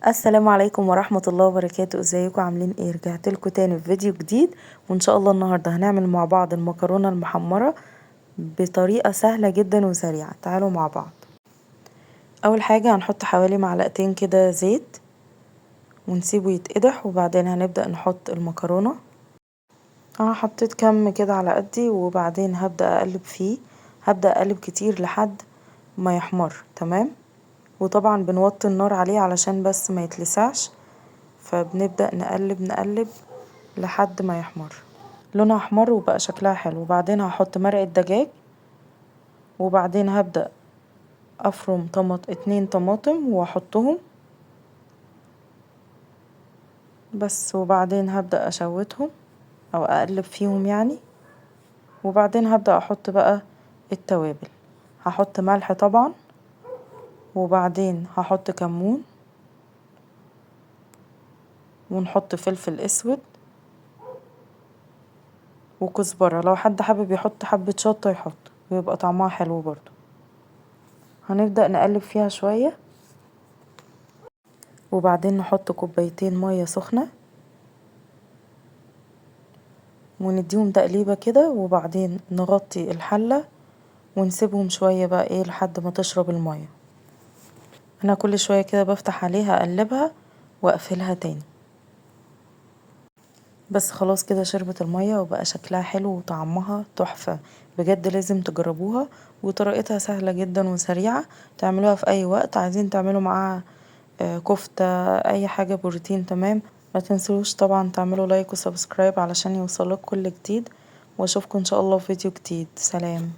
السلام عليكم ورحمة الله وبركاته. ازيكم عاملين ايه؟ رجعت لكم تاني في فيديو جديد، وان شاء الله النهارده هنعمل مع بعض المكرونة المحمرة بطريقة سهلة جدا وسريعة. تعالوا مع بعض. اول حاجة هنحط حوالي معلقتين كده زيت ونسيبه يتقدح، وبعدين هنبدأ نحط المكرونة. انا حطيت كم كده على قدي، وبعدين هبدأ اقلب فيه. هبدأ اقلب كتير لحد ما يحمر. تمام. وطبعا بنوطي النار عليه علشان بس ما يتلسعش، فبنبدأ نقلب نقلب لحد ما يحمر. لونها احمر وبقى شكلها حلو. وبعدين هحط مرقة دجاج، وبعدين هبدأ افرم 2 طماطم واحطهم بس، وبعدين هبدأ اشوتهم او اقلب فيهم يعني. وبعدين هبدأ احط بقى التوابل. هحط ملح طبعا، وبعدين هحط كمون، ونحط فلفل اسود وكزبرة. لو حد حابب يحط حبة شطة يحط، ويبقى طعمها حلو برضو. هنبدأ نقلب فيها شوية، وبعدين نحط كوبايتين مية سخنة ونديهم تقليبة كده، وبعدين نغطي الحلة ونسيبهم شوية بقى ايه لحد ما تشرب المية. انا كل شوية كده بفتح عليها اقلبها واقفلها تاني. بس خلاص كده شربت المية وبقى شكلها حلو وطعمها تحفة. بجد لازم تجربوها، وطريقتها سهلة جدا وسريعة. تعملوها في اي وقت عايزين تعملوا معاها كفتة، اي حاجة بروتين. تمام. ما تنسوش طبعا تعملوا لايك وسبسكرايب علشان يوصلك كل جديد، واشوفكم ان شاء الله في فيديو جديد. سلام.